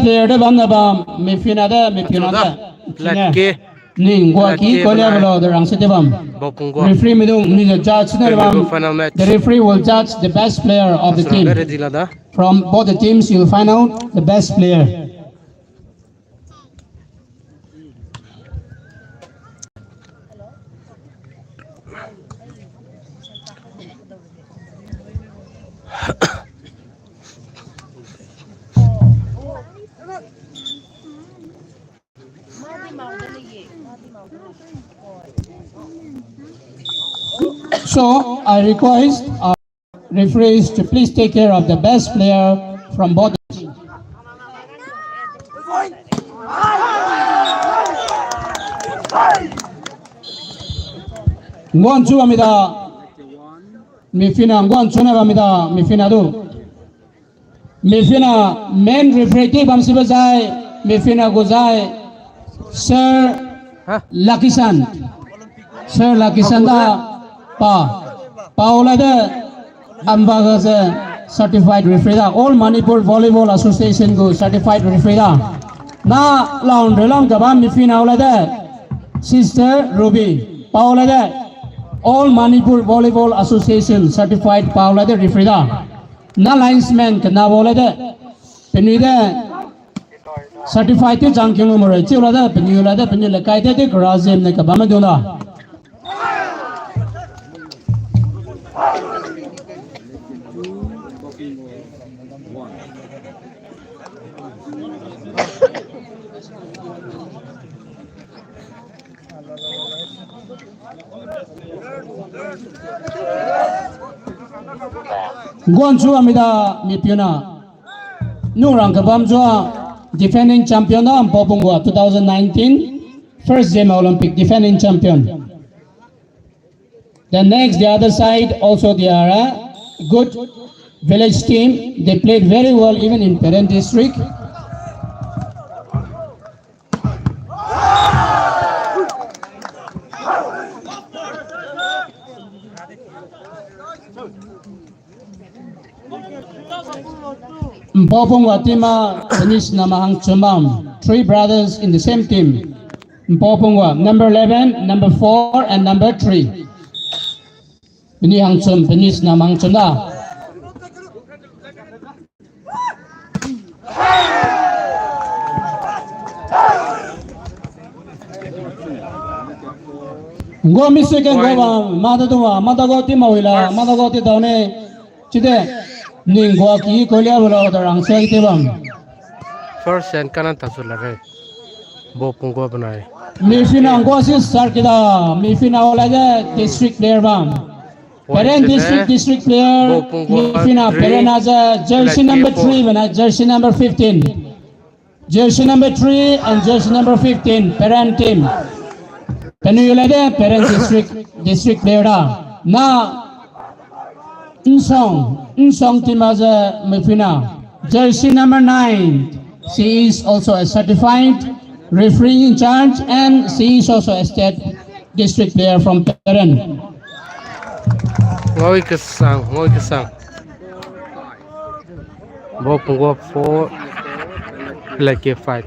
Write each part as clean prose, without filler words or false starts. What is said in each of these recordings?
player da bam na bam mifina da Peletkie ning gua ki ko le balo the rang se de bam Mbaupungwa referee midung ni the judge na bam final match the referee will judge the best player of the team ready lada from both the teams. You'll find out the best player. So I request our referees to please take care of the best player from both teams. Ngwanchu amida mifina ngwanchu na amida mifina do mifina main referee team amsiba jai mifina go jai Sir Lakisan da Paula da Ambaga certified referee da all Manipur Volleyball Association go certified referee da na laun relang gabam mifina ola da Sister Ruby Paula da all Manipur Volleyball Association certified Paula da referee da na linesman kana bola da penida certified to jangkyung mo re chula da penula da penula kai da de grazem ne kabama dona Guanchu amida mipiona nurang kabam jua defending champion Mbaupungwa 2019 first Zeme Olympic defending champion. Then next the other side also they are a good village team. They played very well even in Peren district. Mbaupungwa tima finish namahang chumam. 3 brothers in the same team. Mbaupungwa number 11, number 4, and number 3. Ini hang chum finish namahang chumda. Go mistaken go bang mata go ti mawila mata go ti daune chide ning go ki ko lia bola da rang sai te bam first and kanan tasula re Mbaupungwa banai mifina go si sar kida mifina wala ja district player bam Peren district player mifina Peren as a jersey number 3 bana jersey number 15 jersey number 3 and jersey number 15 Peren team Penuyula de Peren district player da na Insong team as a mifina jersey number 9. She is also a certified referee in charge and she is also a state district player from Peren. Ngoi kesang Mbaupungwa 4 Peletkie 5.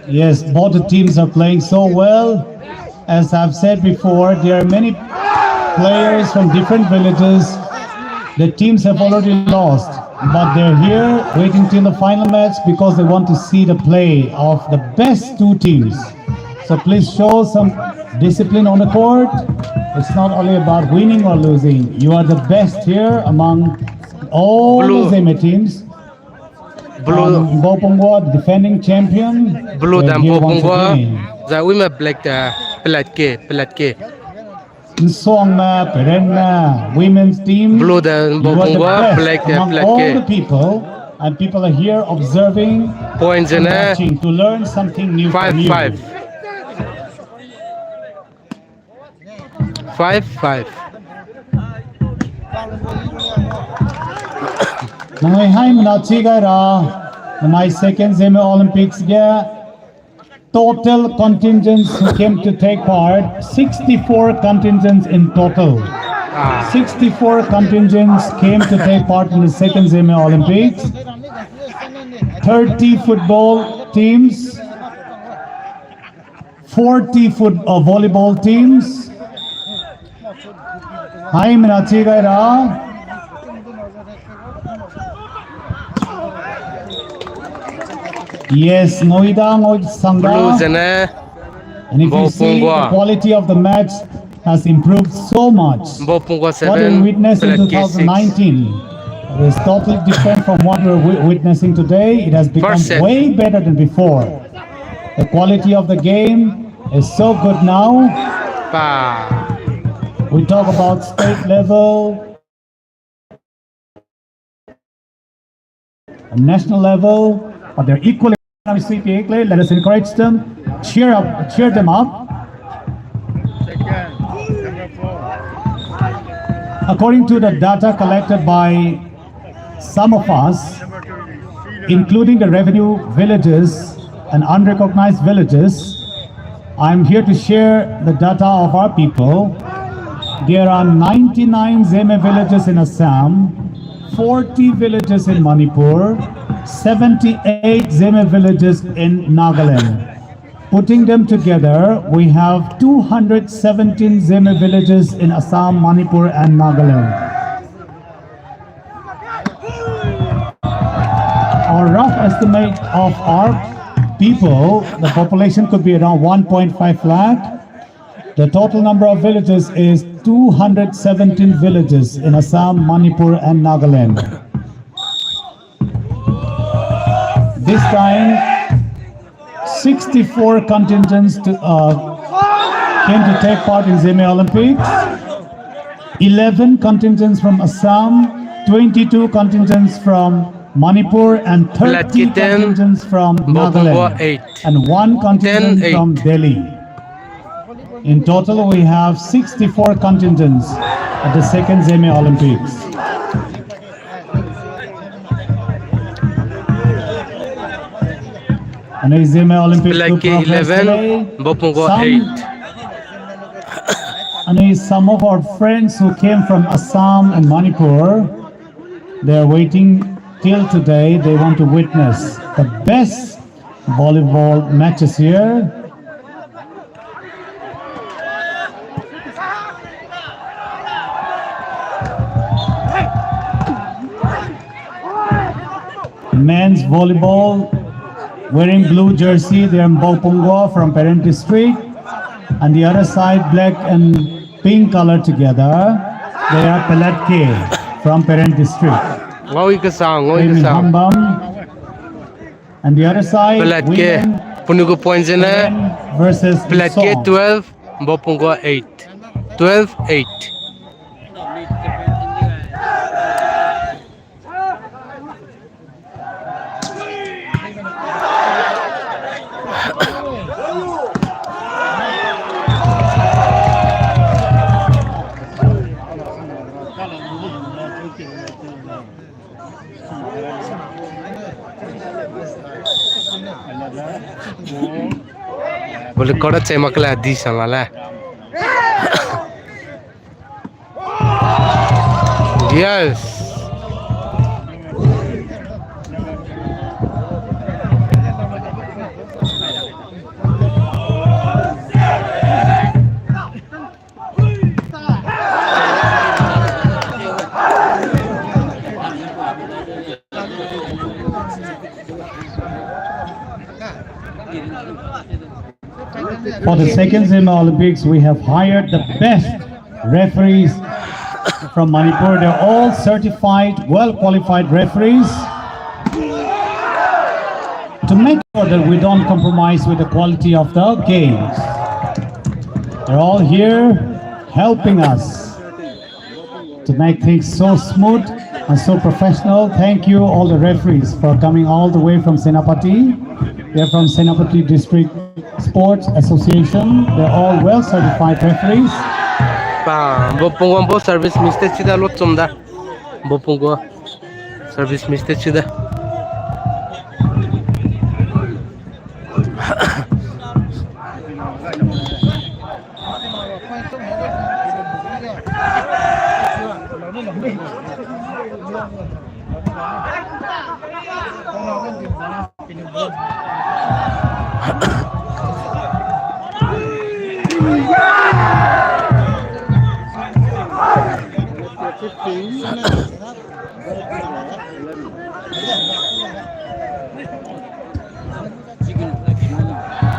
Yes, both the teams are playing so well. As I've said before, there are many players from different villages. The teams have already lost, but they're here waiting till the final match because they want to see the play of the best 2 teams. So please show some discipline on the court. It's not only about winning or losing. You are the best here among all the Zeme teams. Mbaupungwa, defending champion. Blue dan Mbaupungwa. The women black Peletkie. Song Peren women's team. Blue dan Mbaupungwa, black among all the people, and people are here observing, points in watching to learn something new from you. 5-5. Nangai hai manachiga ra my second Zeme Olympics total contingents who came to take part 64 contingents in total 64 contingents came to take part in the second Zeme Olympics. 30 football teams, 40 volleyball teams. Hi, Minachigaira. Yes, Noida, Sangha. And if you see, the quality of the match has improved so much. Mbaupungwa What we 7, witnessed in Peletkie 6. 2019 is totally different from what we're witnessing today. It has become First set. way better than before. The quality of the game is so good now. We talk about state level, and national level, but they're equally. Let us encourage them, cheer them up. According to the data collected by some of us, including the revenue villages and unrecognized villages, I'm here to share the data of our people. There are 99 Zeme villages in Assam, 40 villages in Manipur, 78 Zeme villages in Nagaland. Putting them together, we have 217 Zeme villages in Assam, Manipur, and Nagaland. Our rough estimate of our people, the population could be around 1.5 lakh. The total number of villages is 217 villages in Assam, Manipur, and Nagaland. This time, 64 contingents came to take part in Zeme Olympics. 11 contingents from Assam, 22 contingents from Manipur, and 30 Peletkie 10, contingents from Mbaupungwa Nagaland, 8. and 1 contingent 10, 8. from Delhi. In total, we have 64 contingents at the second Zeme Olympics. And the Zeme Olympics Peletkie 11, Mbaupungwa 8. And some of our friends who came from Assam and Manipur, they are waiting till today. They want to witness the best volleyball matches here. Men's volleyball, wearing blue jersey, they are Mbaupungwa from Parent District. And the other side, black and pink color together, they are Peletkie from Parent District. Hambam. And the other side, Peletkie, women, Punugo points in men versus Peletkie Song. 12, Mbaupungwa 8. 12, 8. Boleh kau dah cemak lah di sana lah. Yes. For the second Zeme Olympics, we have hired the best referees from Manipur. They're all certified, well-qualified referees to make sure that we don't compromise with the quality of the games. They're all here helping us to make things so smooth and so professional. Thank you all the referees for coming all the way from Senapati. They're from Senapati District Sports Association. They're all well certified referees. Mbaupungwa service mistake sida lot somda. Mbaupungwa service mistake sida.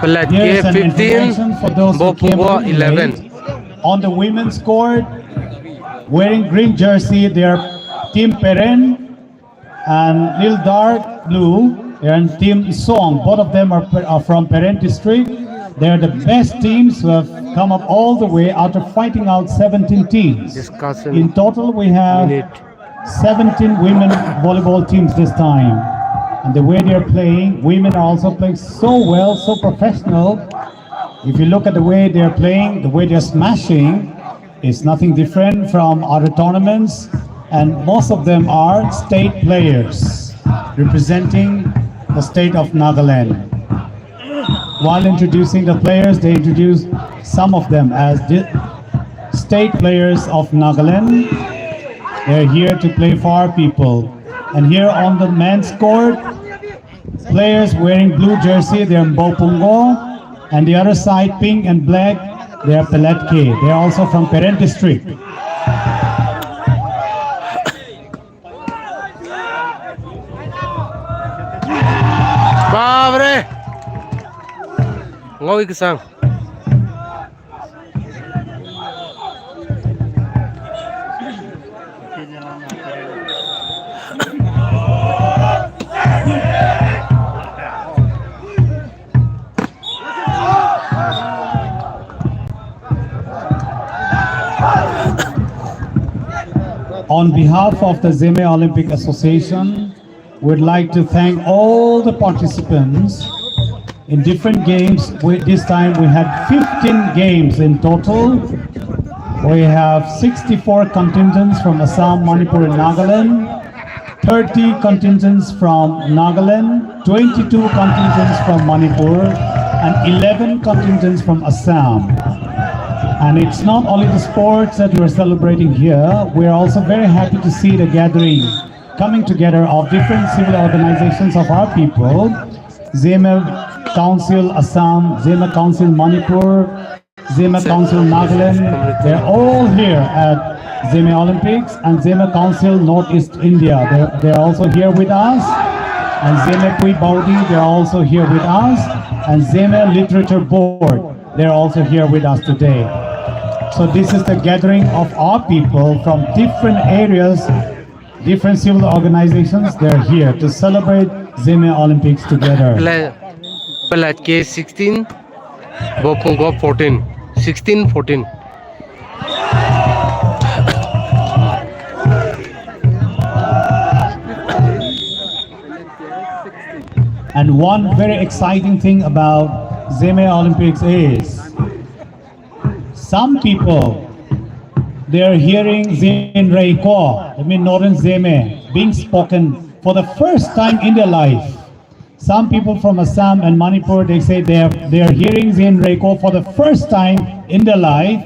Peletkie Here's an 15, information for those who came Mbaupungwa in 11. late. On the women's court, wearing green jersey, they are Team Peren, and little dark blue, they are Team Isong. Both of them are from Peren district. They are the best teams who have come up all the way after fighting out 17 teams. Discussion In total, we have minute. 17 women volleyball teams this time. And the way they are playing, women are also playing so well, so professional. If you look at the way they are playing, the way they are smashing, it's nothing different from other tournaments. And most of them are state players representing the state of Nagaland. While introducing the players, they introduce some of them as the state players of Nagaland. They're here to play for our people. And here on the men's court, players wearing blue jersey, they're Mbaupungwa. And the other side, pink and black, they are Peletkie. They're also from Peren district. Babre! Ngoi kisang. On behalf of the Zeme Olympic Association, we'd like to thank all the participants in different games. This time we had 15 games in total. We have 64 contingents from Assam, Manipur and Nagaland, 30 contingents from Nagaland, 22 contingents from Manipur, and 11 contingents from Assam. And it's not only the sports that we're celebrating here, we're also very happy to see the gathering, coming together of different civil organizations of our people, Zeme Council Assam, Zeme Council Manipur, Zeme Council Nagaland. They're all here at Zeme Olympics, and Zeme Council Northeast India. They're also here with us. And Zeme Kui Baudi, they're also here with us. And Zeme Literature Board, they're also here with us today. So this is the gathering of our people from different areas, different civil organizations. They're here to celebrate Zeme Olympics together. Peletkie 16, Mbaupungwa 14. 16-14. And one very exciting thing about Zeme Olympics is some people, they're hearing Zin Reiko, I mean Northern Zeme, being spoken for the first time in their life. Some people from Assam and Manipur, they say they are hearing Zin Reiko for the first time in their life.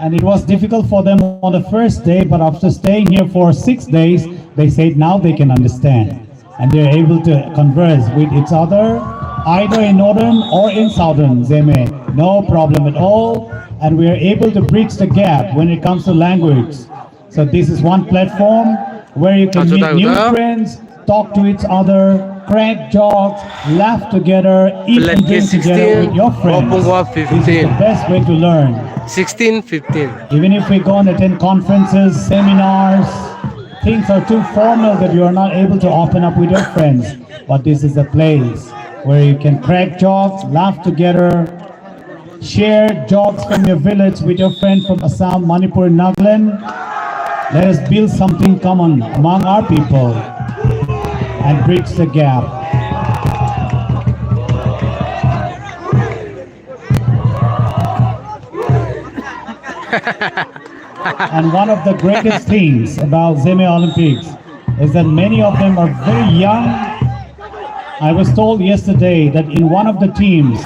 And it was difficult for them on the first day, but after staying here for 6 days, they said now they can understand. And they're able to converse with each other, either in Northern or in Southern Zeme. No problem at all. And we are able to bridge the gap when it comes to language. So this is one platform where you can meet new friends, talk to each other, crack jokes, laugh together, eat and drink together with your friends. This is the best way to learn. 16-15. Even if we go and attend conferences, seminars, things are too formal that you are not able to open up with your friends. But this is a place where you can crack jokes, laugh together, share jokes from your village with your friend from Assam, Manipur, and Nagaland. Let us build something common among our people and bridge the gap. And one of the greatest things about Zeme Olympics is that many of them are very young. I was told yesterday that in one of the teams,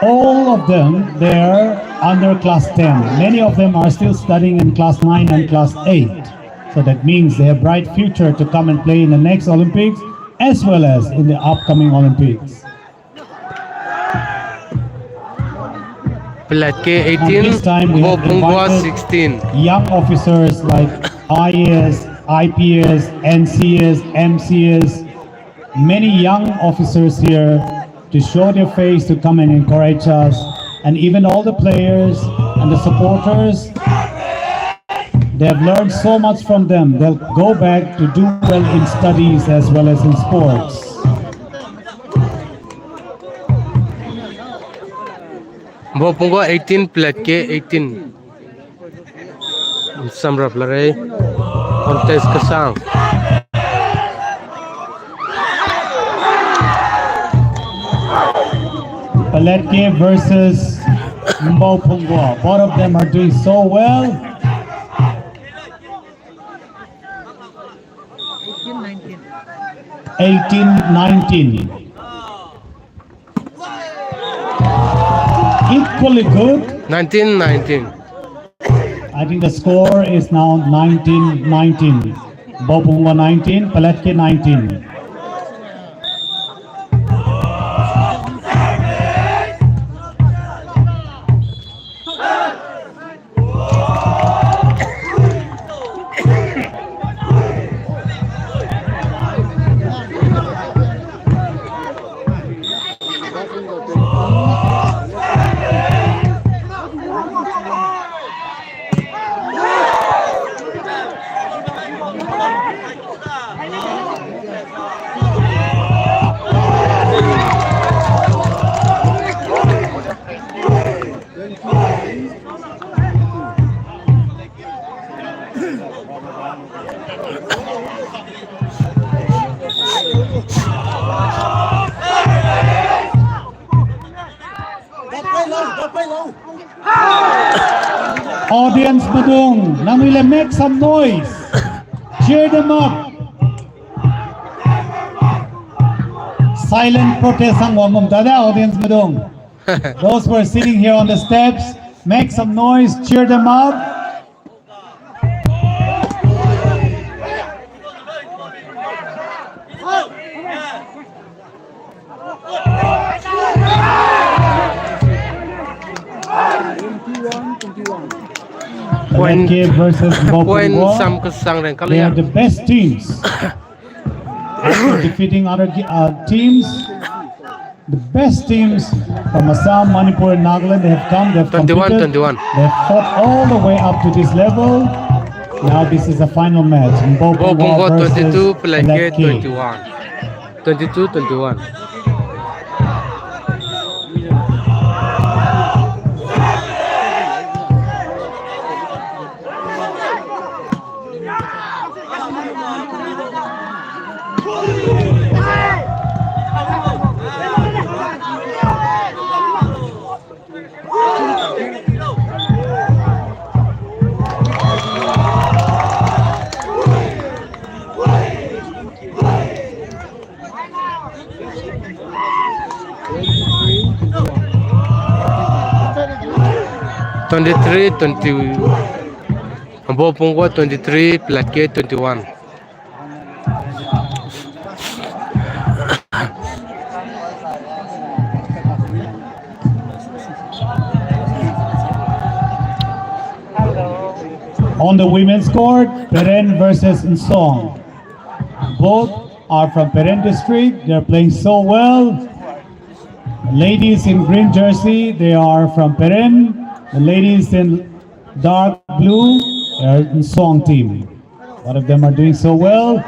all of them, they're under class 10. Many of them are still studying in class 9 and class 8. So that means they have bright future to come and play in the next Olympics as well as in the upcoming Olympics. Peletkie And 18, this time we have Mbaupungwa invited 16. young officers like IAS, IPS, NCS, MCS, many young officers here to show their face, to come and encourage us, and even all the players and the supporters. They have learned so much from them. They'll go back to do well in studies as well as in sports. Mbaupungwa 18, Peletkie 18. Samrap lare contest kasang. Peletkie versus Mbaupungwa. Both of them are doing so well. 18-19. Equally good. 19-19. I think the score is now 19-19. Mbaupungwa 19, Peletkie 19. Audience Madung, Namile, make some noise. Cheer them up. Silent protest ang wangum tada, Audience Madung. Those who are sitting here on the steps, make some noise, cheer them up. Peletkie versus Point Mbaupungwa. sam kasang rin They are kalian. the best teams. After defeating other teams, the best teams from Assam, Manipur, and Nagaland, they have come, they have 21, competed, 21. they have fought all the way up to this level. Now this is the final match. Mbaupungwa versus 22, Peletkie Peletkie. 21. 22-21. Twenty-three, 20. Mbaupungwa 23, Peletkie 21. On the women's court, Peren versus Nsong. Both are from Peren district. They're playing so well. Ladies in green jersey, they are from Peren. The ladies in dark blue, they're Nsong team. Both of them are doing so well.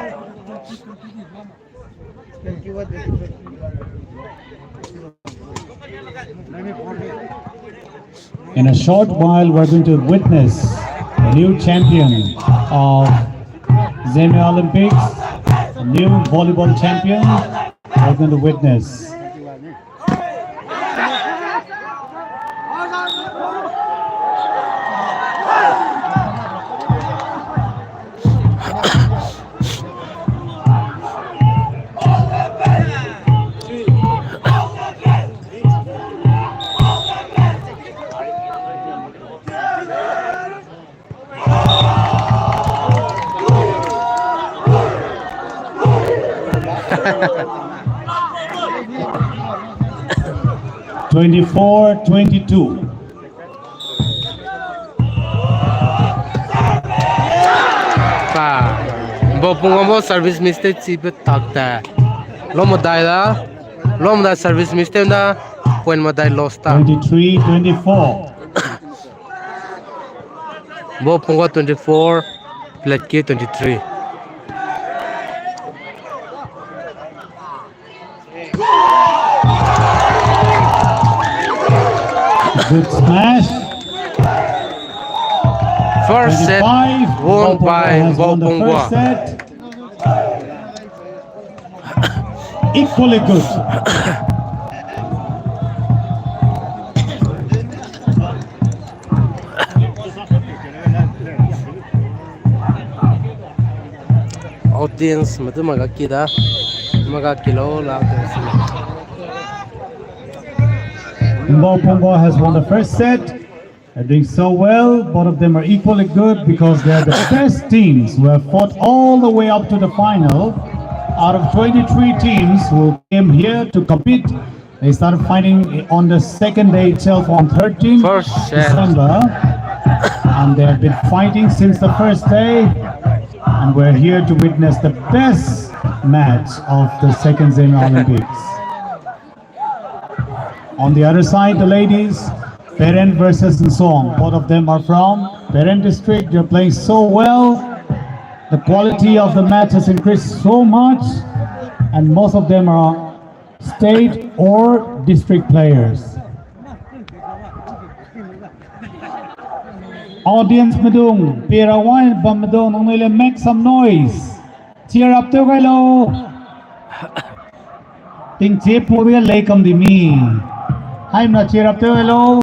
In a short while, we're going to witness the new champion of Zeme Olympics, a new volleyball champion. We're going to witness. 24-22. Mbaupungwa service mistake si bet takta. Lo modai da. Lo modai service mistake na point modai lost ta. 23-24. Mbaupungwa 24, Peletkie 23. Good smash. First set 25. won by has won the Mbaupungwa. first set. Equally good. Audience madu magakida magakilo la Mbaupungwa has won the first set. They're doing so well. Both of them are equally good because they're the best teams who have fought all the way up to the final. Out of 23 teams who came here to compete, they started fighting on the second day itself on 13th First set. December. And they have been fighting since the first day. And we're here to witness the best match of the second Zeme Olympics. On the other side, the ladies, Peren versus Nsong. Both of them are from Peren district. They're playing so well. The quality of the match has increased so much. And most of them are state or district players. Audience Madung, Pirawan, Bamadong, only make some noise. Cheer up to hello. Ting chip mo lay kam di mi. I'm not cheer up to hello.